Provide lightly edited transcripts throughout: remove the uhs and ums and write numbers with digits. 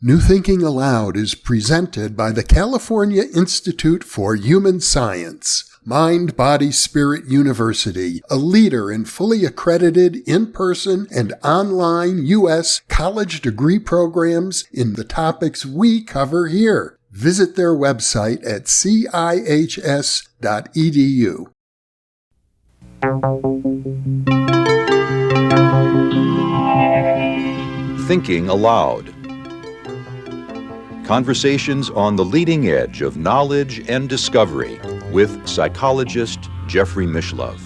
New Thinking Aloud is presented by the California Institute for Human Science, Mind, Body, Spirit University, a leader in fully accredited in-person and online U.S. college degree programs in the topics we cover here. Visit their website at cihs.edu. Thinking Aloud. Conversations on the leading edge of knowledge and discovery with psychologist Jeffrey Mishlove.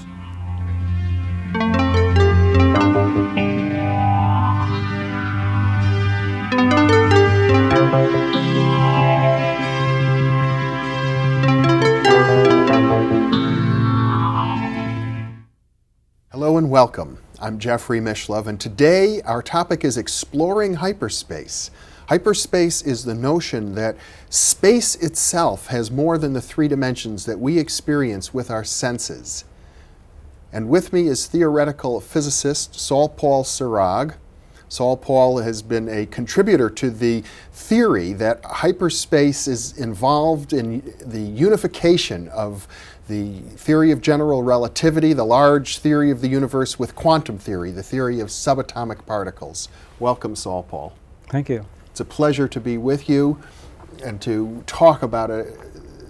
Hello and welcome. I'm Jeffrey Mishlove, and today our topic is exploring hyperspace. Hyperspace is the notion that space itself has more than the three dimensions that we experience with our senses. And with me is theoretical physicist Saul-Paul Sirag. Saul-Paul has been a contributor to the theory that hyperspace is involved in the unification of the theory of general relativity, the large theory of the universe, with quantum theory, the theory of subatomic particles. Welcome, Saul-Paul. Thank you. It's a pleasure to be with you and to talk about a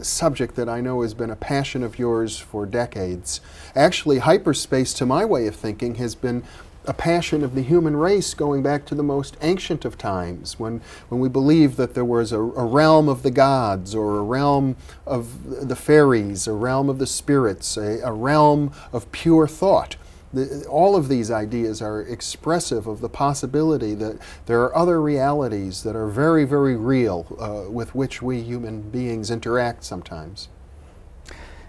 subject that I know has been a passion of yours for decades. Actually, hyperspace, to my way of thinking, has been a passion of the human race going back to the most ancient of times, when we believed that there was a realm of the gods, or a realm of the fairies, a realm of the spirits, a realm of pure thought. All of these ideas are expressive of the possibility that there are other realities that are very, very real with which we human beings interact sometimes.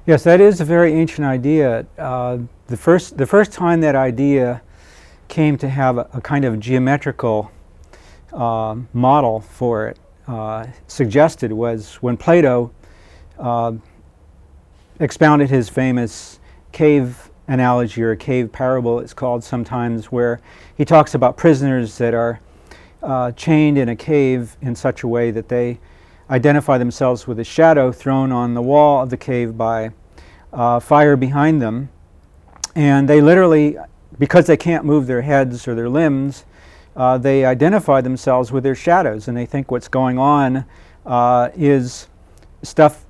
Yes, that is a very ancient idea. The first time that idea came to have a kind of geometrical model for it suggested was when Plato expounded his famous cave analogy, or a cave parable it's called sometimes, where he talks about prisoners that are chained in a cave in such a way that they identify themselves with a shadow thrown on the wall of the cave by fire behind them, and they literally, because they can't move their heads or their limbs, they identify themselves with their shadows, and they think what's going on is stuff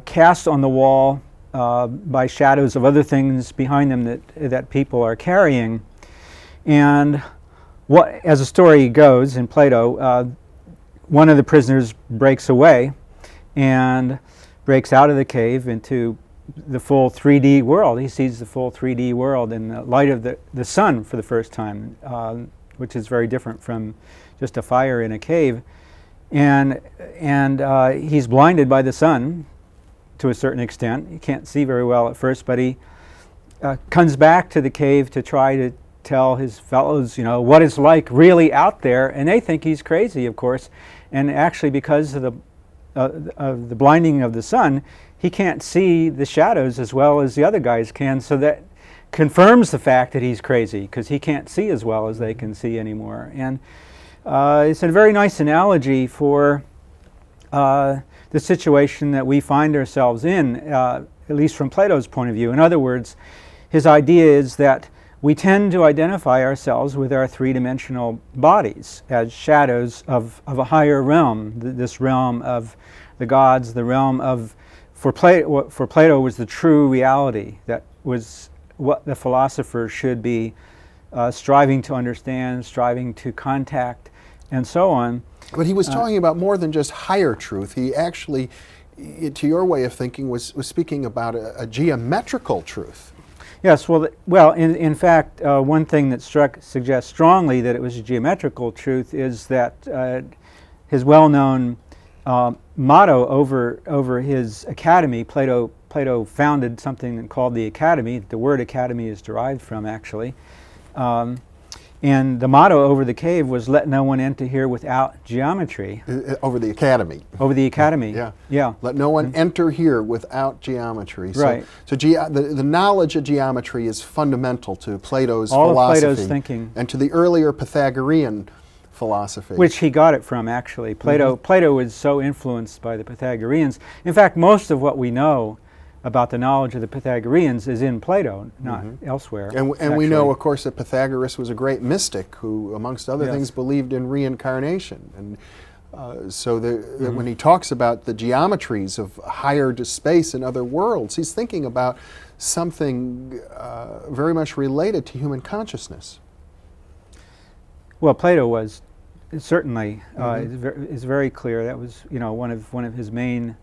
cast on the wall by shadows of other things behind them that people are carrying. And as the story goes in Plato, one of the prisoners breaks away and breaks out of the cave into the full 3D world. He sees the full 3D world in the light of the sun for the first time, which is very different from just a fire in a cave. And he's blinded by the sun to a certain extent. He can't see very well at first, but he comes back to the cave to try to tell his fellows, what it's like really out there, and they think he's crazy, of course. And actually, because of the blinding of the sun, he can't see the shadows as well as the other guys can, so that confirms the fact that he's crazy, because he can't see as well as they can see anymore. And it's a very nice analogy for the situation that we find ourselves in, at least from Plato's point of view. In other words, his idea is that we tend to identify ourselves with our three-dimensional bodies as shadows of a higher realm, this realm of the gods, the realm of, for Plato was the true reality, that was what the philosopher should be striving to understand, striving to contact, and so on. But he was talking about more than just higher truth. He actually, to your way of thinking, was speaking about a geometrical truth. Yes, well, in fact, one thing that suggests strongly that it was a geometrical truth is that his well-known motto over his academy, Plato founded something called the academy. The word academy is derived from, actually. And the motto over the cave was, "Let no one enter here without geometry." Over the academy. Over the academy. Yeah. Let no one enter here without geometry. Right. So the knowledge of geometry is fundamental to Plato's all philosophy. All of Plato's thinking. And to the earlier Pythagorean philosophy. Which he got it from, actually. Plato was so influenced by the Pythagoreans. In fact, most of what we know about the knowledge of the Pythagoreans is in Plato, not elsewhere. And we know, of course, that Pythagoras was a great mystic who, amongst other things, believed in reincarnation. And so that when he talks about the geometries of higher space and other worlds, he's thinking about something very much related to human consciousness. Well, Plato was certainly is very clear. That was, one of his main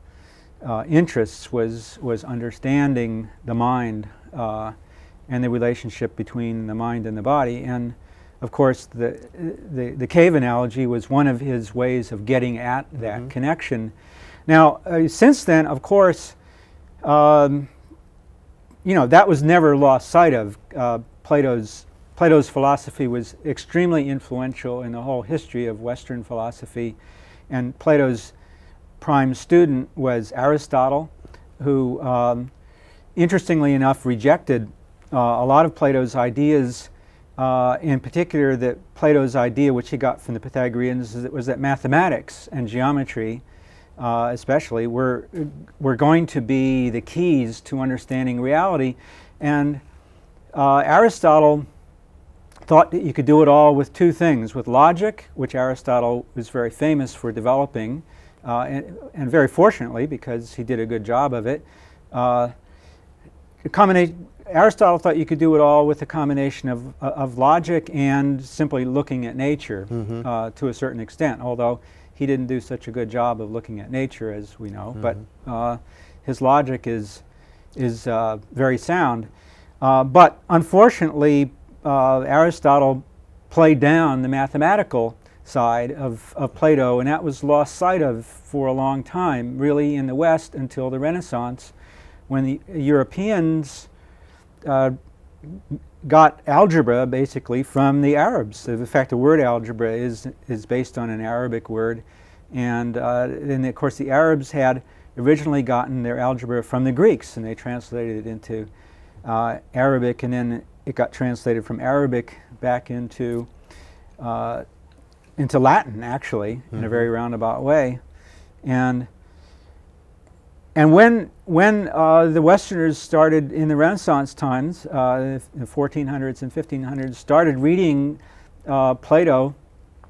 interests was understanding the mind and the relationship between the mind and the body. And of course, the cave analogy was one of his ways of getting at that connection. Now, since then, of course, that was never lost sight of. Plato's philosophy was extremely influential in the whole history of Western philosophy, and Plato's prime student was Aristotle, who, interestingly enough, rejected a lot of Plato's ideas. In particular, that Plato's idea, which he got from the Pythagoreans, was that mathematics and geometry, especially, were going to be the keys to understanding reality. And Aristotle thought that you could do it all with two things: with logic, which Aristotle was very famous for developing, and very fortunately, because he did a good job of it. Aristotle thought you could do it all with a combination of logic and simply looking at nature to a certain extent, although he didn't do such a good job of looking at nature, as we know. But his logic is very sound. But unfortunately, Aristotle played down the mathematical side of Plato, and that was lost sight of for a long time, really in the West, until the Renaissance, when the Europeans got algebra basically from the Arabs. In fact, the word algebra is based on an Arabic word, and then of course the Arabs had originally gotten their algebra from the Greeks, and they translated it into Arabic, and then it got translated from Arabic back into Latin, actually, in a very roundabout way. And when the Westerners started in the Renaissance times, in the 1400s and 1500s, started reading Plato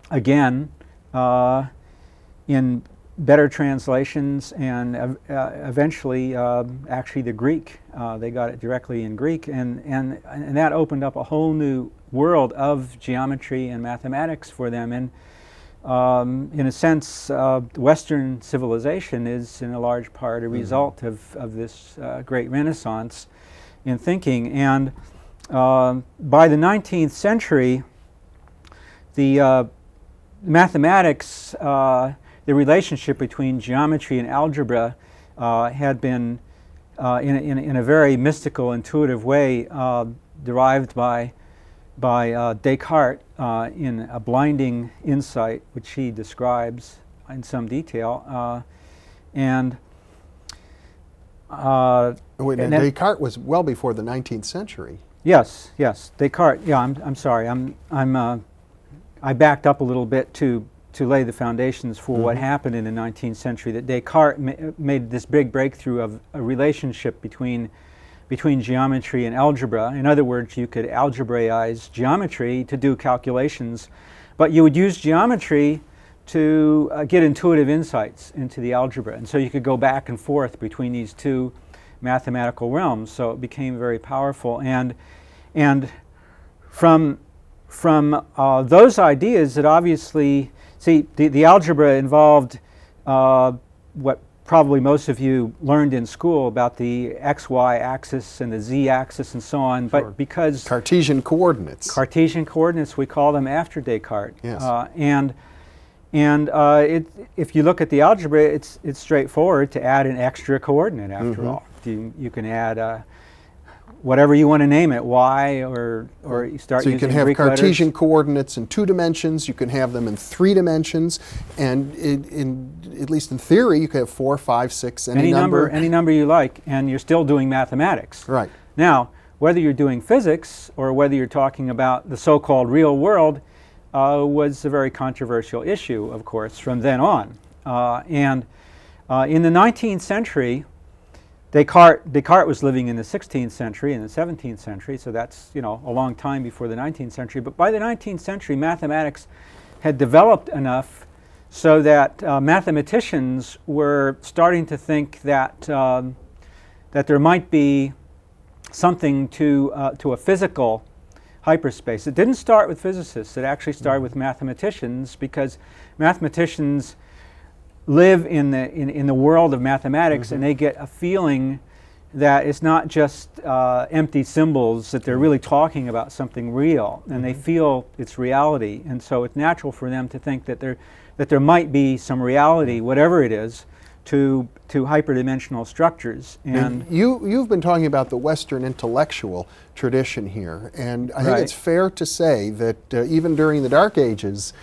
again in better translations, and eventually actually the Greek. They got it directly in Greek, and that opened up a whole new world of geometry and mathematics for them. And in a sense, Western civilization is in a large part a result of this great Renaissance in thinking. And by the 19th century, the mathematics, the relationship between geometry and algebra had been, in a very mystical, intuitive way, derived by Descartes in a blinding insight, which he describes in some detail. Descartes was well before the 19th century. Yes, Descartes. Yeah, I'm sorry. I backed up a little bit to lay the foundations for what happened in the 19th century. That Descartes made this big breakthrough of a relationship between geometry and algebra. In other words, you could algebraize geometry to do calculations, but you would use geometry to get intuitive insights into the algebra. And so you could go back and forth between these two mathematical realms. So it became very powerful. And from those ideas, that obviously, see, the algebra involved what probably most of you learned in school about the XY axis and the Z axis and so on, Sure. but because Cartesian coordinates. We call them after Descartes. Yes. If you look at the algebra, it's straightforward to add an extra coordinate after all. You can add whatever you want to name it, Y, or you start so you using can have Greek Cartesian letters. coordinates in 2 dimensions, you can have them in 3 dimensions, and at least in theory, you can have 4, 5, 6, any number. Any number you like, and you're still doing mathematics. Right. Now, whether you're doing physics or whether you're talking about the so-called real world, was a very controversial issue, of course, from then on. And in the 19th century, Descartes was living in the 16th century and the 17th century, so that's, a long time before the 19th century. But by the 19th century, mathematics had developed enough so that mathematicians were starting to think that that there might be something to a physical hyperspace. It didn't start with physicists. It actually started with mathematicians, because mathematicians live in the world of mathematics, and they get a feeling that it's not just empty symbols, that they're really talking about something real, and they feel it's reality. And so it's natural for them to think that there might be some reality, whatever it is, to hyperdimensional structures. And you've been talking about the Western intellectual tradition here, and I think it's fair to say that even during the Dark Ages,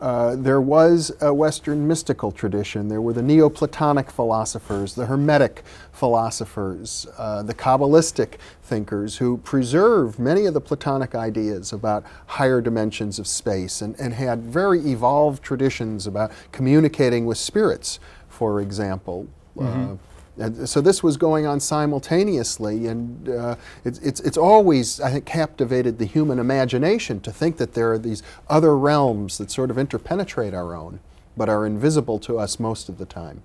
there was a Western mystical tradition. There were the Neoplatonic philosophers, the Hermetic philosophers, the Kabbalistic thinkers who preserved many of the Platonic ideas about higher dimensions of space and had very evolved traditions about communicating with spirits, for example. And so this was going on simultaneously, and it's always, I think, captivated the human imagination to think that there are these other realms that sort of interpenetrate our own, but are invisible to us most of the time.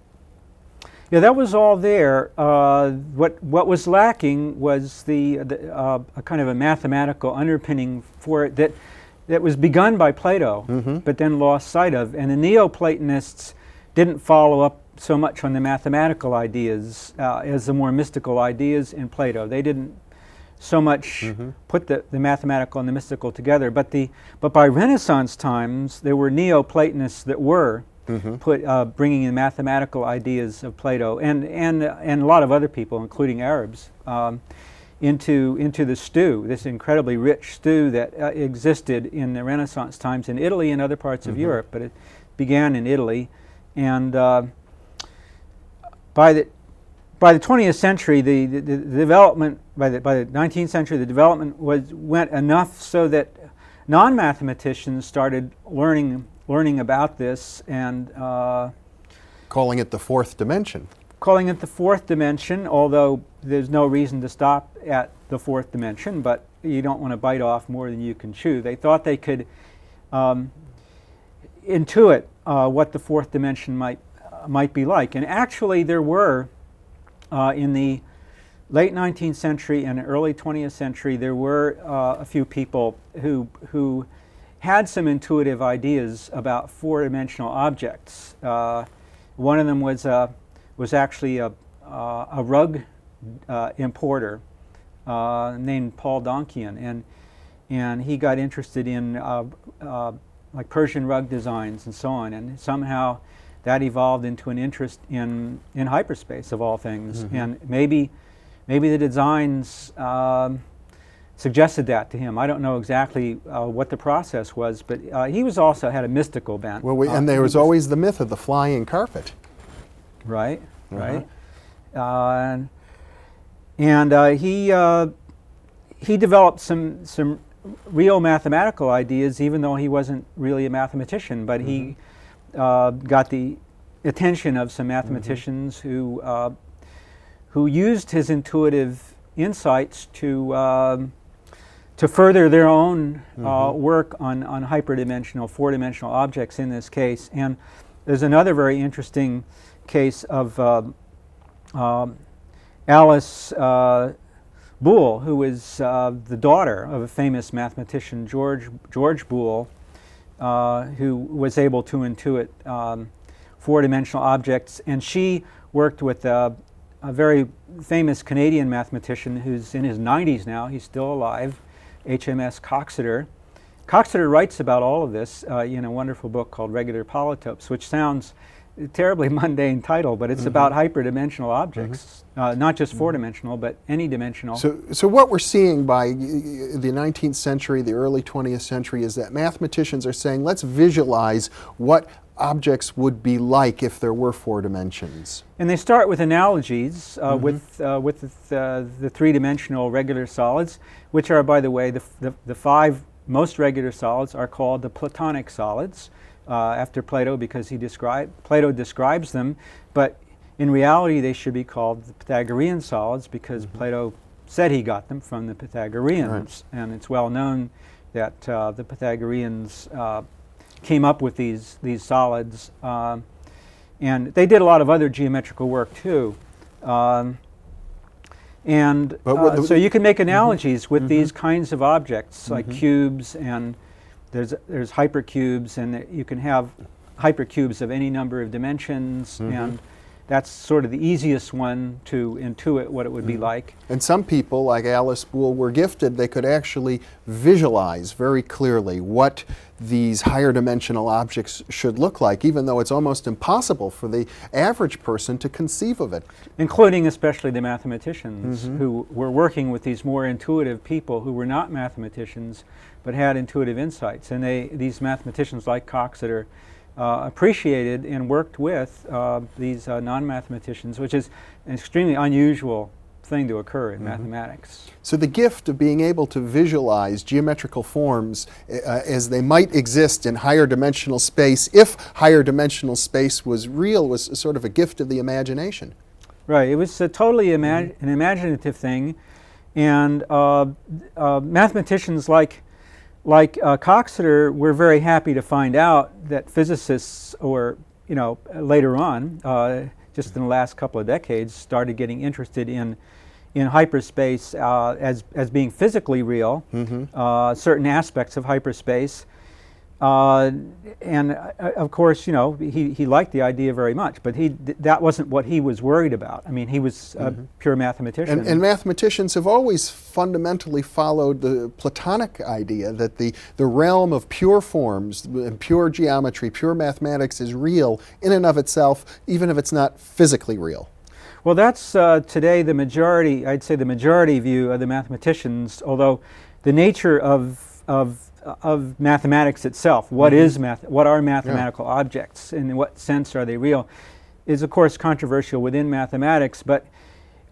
Yeah, that was all there. What was lacking was a kind of a mathematical underpinning for it that was begun by Plato, but then lost sight of. And the Neoplatonists didn't follow up so much on the mathematical ideas as the more mystical ideas in Plato. They didn't so much put the mathematical and the mystical together. But by Renaissance times, there were Neoplatonists that were bringing in mathematical ideas of Plato and a lot of other people, including Arabs, into the stew, this incredibly rich stew that existed in the Renaissance times in Italy and other parts of Europe. But it began in Italy, and by the 20th century, the development by the 19th century, the development went enough so that non-mathematicians started learning about this and calling it the fourth dimension. Calling it the fourth dimension, although there's no reason to stop at the fourth dimension, but you don't want to bite off more than you can chew. They thought they could intuit what the fourth dimension might be like. And actually there were, in the late 19th century and early 20th century, there were a few people who had some intuitive ideas about four-dimensional objects. One of them was actually a rug importer named Paul Donkian, and he got interested in like Persian rug designs and so on, and somehow that evolved into an interest in hyperspace, of all things. And maybe the designs suggested that to him. I don't know exactly what the process was, but he was also had a mystical bent. Well, and there was always the myth of the flying carpet. Right. And he developed some real mathematical ideas, even though he wasn't really a mathematician. But he got the attention of some mathematicians who used his intuitive insights to further their own work on hyperdimensional, four-dimensional objects in this case. And there's another very interesting case of Alice Boole, who was the daughter of a famous mathematician, George Boole, who was able to intuit four-dimensional objects. And she worked with a very famous Canadian mathematician who's in his 90s now. He's still alive, HMS Coxeter. Coxeter writes about all of this in a wonderful book called Regular Polytopes, which sounds a terribly mundane title, but it's about hyperdimensional objects, not just four-dimensional, but any dimensional. So what we're seeing by the 19th century, the early 20th century, is that mathematicians are saying, let's visualize what objects would be like if there were four dimensions. And they start with analogies with the three-dimensional regular solids, which are, by the way, the five most regular solids are called the Platonic solids, after Plato, because Plato describes them, but in reality they should be called the Pythagorean solids because Plato said he got them from the Pythagoreans, and it's well known that the Pythagoreans came up with these solids, and they did a lot of other geometrical work too. So you can make analogies with these kinds of objects, like cubes, and there's hypercubes, and you can have hypercubes of any number of dimensions, and that's sort of the easiest one to intuit what it would be like. And some people, like Alice Boole, were gifted. They could actually visualize very clearly what these higher dimensional objects should look like, even though it's almost impossible for the average person to conceive of it. Including especially the mathematicians who were working with these more intuitive people who were not mathematicians but had intuitive insights. And these mathematicians like Coxeter appreciated and worked with these non-mathematicians, which is an extremely unusual thing to occur in mathematics. So the gift of being able to visualize geometrical forms as they might exist in higher dimensional space, if higher dimensional space was real, was sort of a gift of the imagination. Right. It was totally an imaginative thing, and mathematicians like Coxeter were very happy to find out that physicists, or later on, just in the last couple of decades, started getting interested in hyperspace as being physically real, certain aspects of hyperspace. And of course, he liked the idea very much, but that wasn't what he was worried about. I mean, he was a pure mathematician. And mathematicians have always fundamentally followed the Platonic idea that the realm of pure forms, pure geometry, pure mathematics is real in and of itself, even if it's not physically real. Well, that's today the majority, I'd say the majority view of the mathematicians, although the nature of mathematics itself, what are mathematical objects, and in what sense are they real, is of course controversial within mathematics. But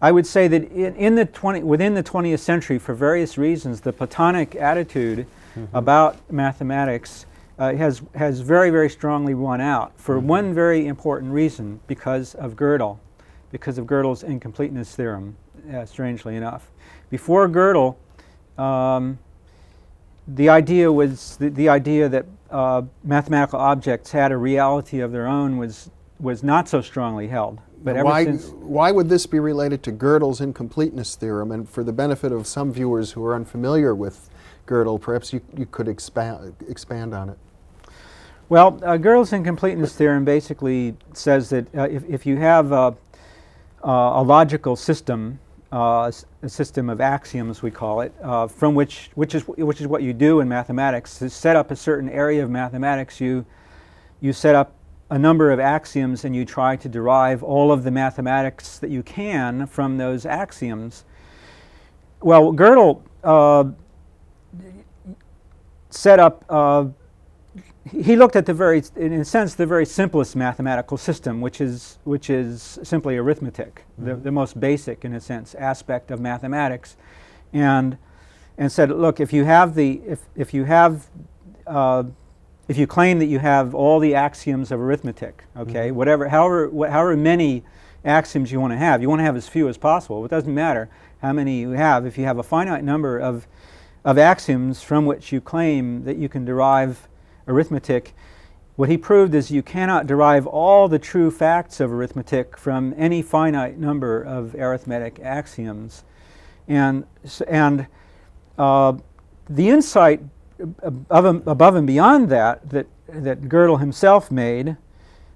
I would say that within the 20th century, for various reasons, the Platonic attitude about mathematics has very, very strongly won out for one very important reason, because of Gödel's incompleteness theorem, strangely enough. Before Gödel, the idea that mathematical objects had a reality of their own was not so strongly held. But why would this be related to Gödel's incompleteness theorem? And for the benefit of some viewers who are unfamiliar with Gödel, perhaps you could expand on it. Well, Gödel's incompleteness theorem basically says that if you have a logical system, a system of axioms, we call it, from which is what you do in mathematics. To set up a certain area of mathematics, you set up a number of axioms and you try to derive all of the mathematics that you can from those axioms. Well, Gödel set up. He looked at in a sense, the very simplest mathematical system, which is simply arithmetic, the most basic, in a sense, aspect of mathematics, and said, look, if you claim that you have all the axioms of arithmetic, okay, however many axioms you want to have as few as possible. It doesn't matter how many you have. If you have a finite number of axioms from which you claim that you can derive arithmetic, what he proved is you cannot derive all the true facts of arithmetic from any finite number of arithmetic axioms, and the insight above and beyond that Gödel himself made,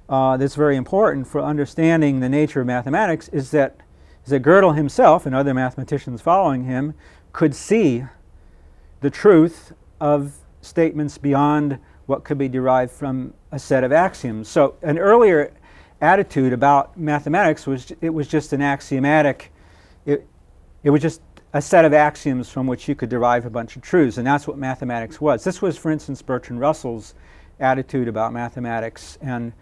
that's very important for understanding the nature of mathematics, is that Gödel himself and other mathematicians following him could see the truth of statements beyond what could be derived from a set of axioms. So an earlier attitude about mathematics was just an axiomatic, it was just a set of axioms from which you could derive a bunch of truths, and that's what mathematics was. This was, for instance, Bertrand Russell's attitude about mathematics, and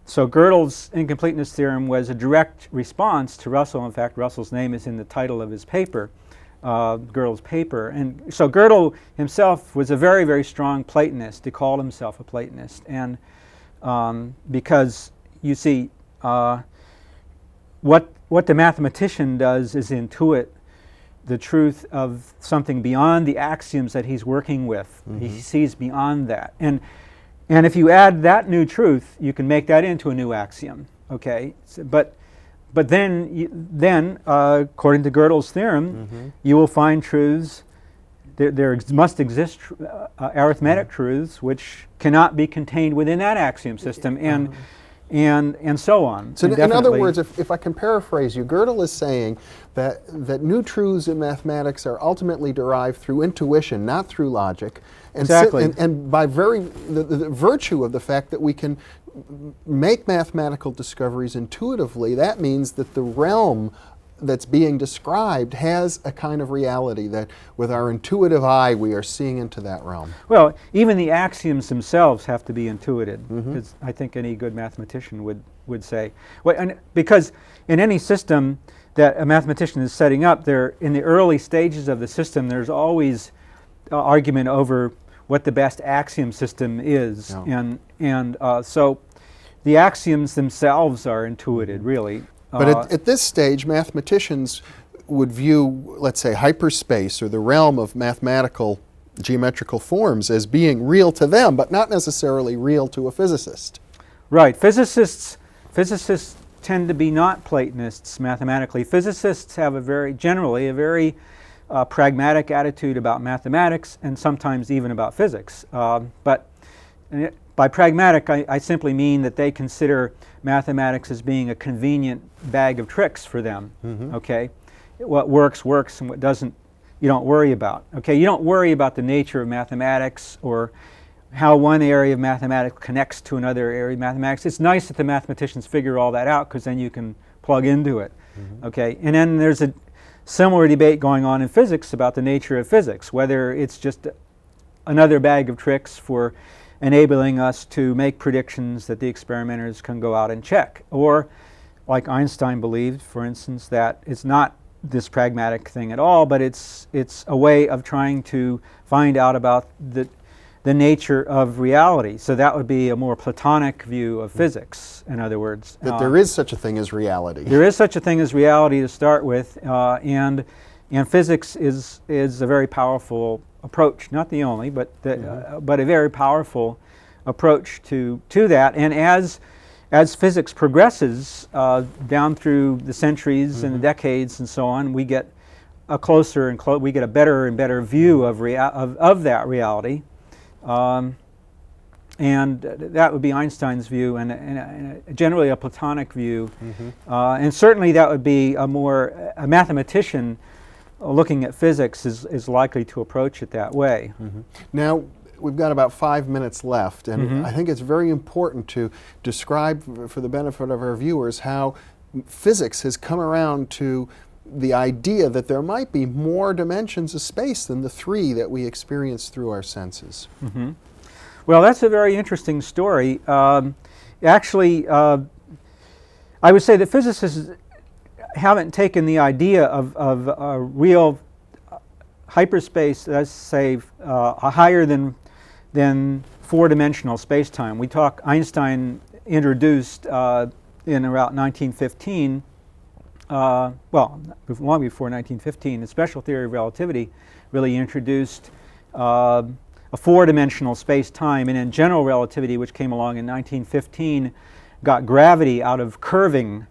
so Gödel's incompleteness theorem was a direct response to Russell. In fact, Russell's name is in the title of his paper. Gödel's paper. And so Gödel himself was a very, very strong Platonist. He called himself a Platonist. And because, you see, what the mathematician does is intuit the truth of something beyond the axioms that he's working with. Mm-hmm. He sees beyond that. And if you add that new truth, you can make that into a new axiom. Okay? So, but then, according to Gödel's theorem, mm-hmm. you will find truths. There must exist arithmetic truths which cannot be contained within that axiom system, and so on. So in other words, if I can paraphrase you, Gödel is saying that new truths in mathematics are ultimately derived through intuition, not through logic. And exactly. And by the virtue of the fact that we can make mathematical discoveries intuitively, that means that the realm that's being described has a kind of reality that with our intuitive eye we are seeing into that realm. Well, even the axioms themselves have to be intuited, mm-hmm. as I think any good mathematician would say. Well, and because in any system that a mathematician is setting up, in the early stages of the system there's always argument over what the best axiom system is. Yeah. And so the axioms themselves are intuited, really. But at this stage, mathematicians would view, let's say, hyperspace or the realm of mathematical geometrical forms as being real to them, but not necessarily real to a physicist. Right. Physicists tend to be not Platonists mathematically. Physicists have generally a very pragmatic attitude about mathematics and sometimes even about physics. But by pragmatic, I simply mean that they consider mathematics as being a convenient bag of tricks for them. Mm-hmm. Okay, what works, and what doesn't, you don't worry about. Okay, you don't worry about the nature of mathematics or how one area of mathematics connects to another area of mathematics. It's nice that the mathematicians figure all that out because then you can plug into it. Mm-hmm. Okay, and then there's a similar debate going on in physics about the nature of physics, whether it's just another bag of tricks for enabling us to make predictions that the experimenters can go out and check. Or, like Einstein believed, for instance, that it's not this pragmatic thing at all, but it's a way of trying to find out about the nature of reality. So that would be a more Platonic view of physics, in other words. That there is such a thing as reality. There is such a thing as reality to start with, and physics is a very powerful approach, not the only, but but a very powerful approach to that. And as physics progresses down through the centuries mm-hmm. and the decades and so on, we get a closer and we get a better and better view of that reality, and that would be Einstein's view, and generally a Platonic view, mm-hmm. And certainly that would be a mathematician looking at physics is likely to approach it that way. Mm-hmm. Now, we've got about 5 minutes left, and mm-hmm. I think it's very important to describe, for the benefit of our viewers, how physics has come around to the idea that there might be more dimensions of space than the three that we experience through our senses. Mm-hmm. Well, that's a very interesting story. Actually, I would say that physicists haven't taken the idea of a real hyperspace, let's say, higher than four-dimensional space-time. Einstein introduced in about 1915, long before 1915, the special theory of relativity really introduced a four-dimensional space-time, and then general relativity, which came along in 1915, got gravity out of curving,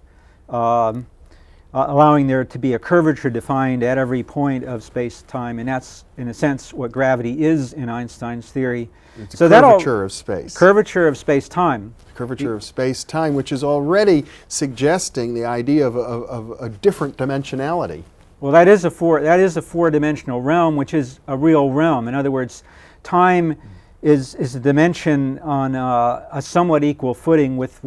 allowing there to be a curvature defined at every point of space-time, and that's, in a sense, what gravity is in Einstein's theory. It's a curvature of space. Curvature of space-time. Curvature of space-time, which is already suggesting the idea of a different dimensionality. Well, that is a four-dimensional realm, which is a real realm. In other words, time is a dimension on a somewhat equal footing with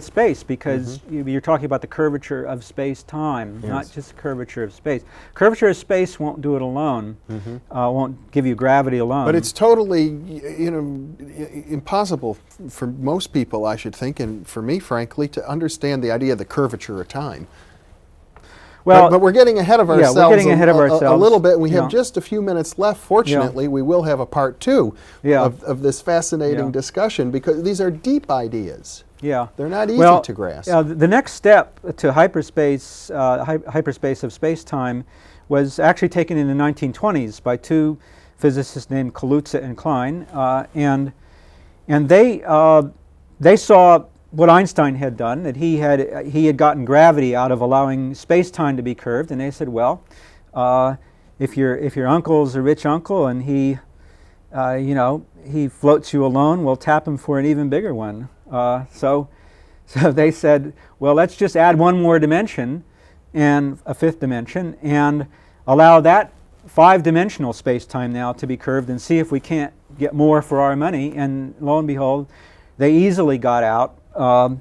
space, because mm-hmm. you're talking about the curvature of space-time, yes. Not just curvature of space. Curvature of space won't do it alone, mm-hmm. Won't give you gravity alone. But it's totally, impossible for most people, I should think, and for me, frankly, to understand the idea of the curvature of time. Well, but we're getting ahead of ourselves, we're getting ahead of a ourselves. little bit. We have Yeah. just a few minutes left. Fortunately, we will have a part 2 Yeah. of this fascinating discussion, because these are deep ideas. Yeah. They're not easy to grasp. The next step to hyperspace, hyperspace of space-time, was actually taken in the 1920s by two physicists named Kaluza and Klein, and they saw what Einstein had done, that he had gotten gravity out of allowing space-time to be curved, and they said, well, if your uncle's a rich uncle and he floats you alone, we'll tap him for an even bigger one. So they said, well, let's just add one more dimension, and a fifth dimension, and allow that five-dimensional space-time now to be curved, and see if we can't get more for our money. And lo and behold, they easily got out a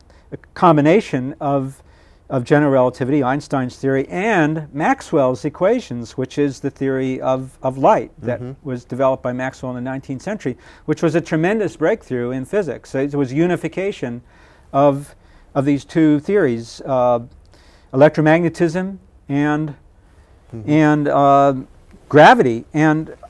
combination of general relativity, Einstein's theory, and Maxwell's equations, which is the theory of light that was developed by Maxwell in the 19th century, which was a tremendous breakthrough in physics. It was unification of these two theories, electromagnetism and gravity.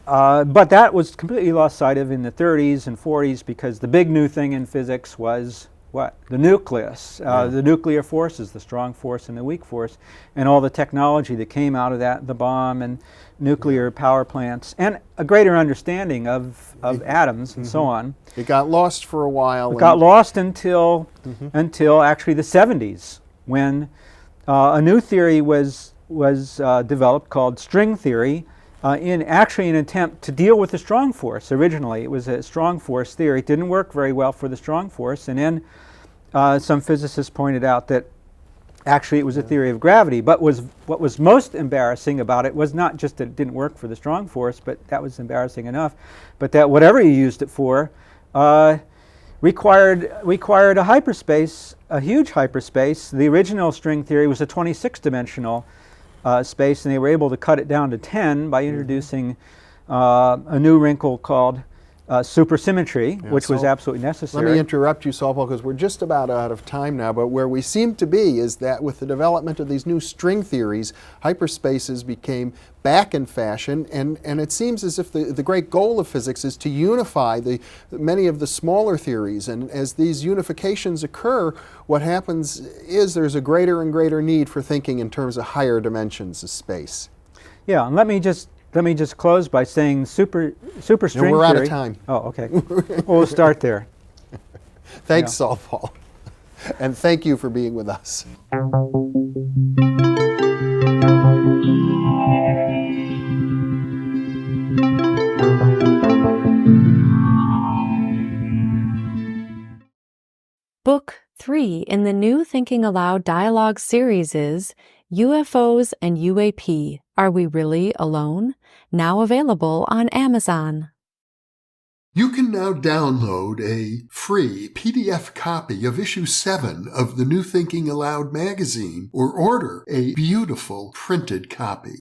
But that was completely lost sight of in the 30s and 40s, because the big new thing in physics was what? The nucleus, the nuclear forces, the strong force and the weak force, and all the technology that came out of that, the bomb and nuclear power plants, and a greater understanding of atoms and so on. It got lost for a while. It got lost until actually the 70s, when a new theory was developed called string theory, in actually an attempt to deal with the strong force. Originally, it was a strong force theory. It didn't work very well for the strong force, and then some physicists pointed out that actually it was a theory of gravity. But what was most embarrassing about it was not just that it didn't work for the strong force, but that was embarrassing enough, but that whatever you used it for required a hyperspace, a huge hyperspace. The original string theory was a 26-dimensional space, and they were able to cut it down to 10 by introducing a new wrinkle called supersymmetry, which was absolutely necessary. Let me interrupt you, Saul-Paul, because we're just about out of time now, but where we seem to be is that with the development of these new string theories, hyperspaces became back in fashion, and it seems as if the great goal of physics is to unify many of the smaller theories, and as these unifications occur, what happens is there's a greater and greater need for thinking in terms of higher dimensions of space. Yeah, and let me just close by saying super string theory. We're out of time. Oh, okay. Well, we'll start there. Thanks, Saul-Paul. And thank you for being with us. Book 3 in the new Thinking Aloud dialogue series is UFOs and UAP, Are We Really Alone? Now available on Amazon. You can now download a free PDF copy of issue 7 of the New Thinking Aloud magazine, or order a beautiful printed copy.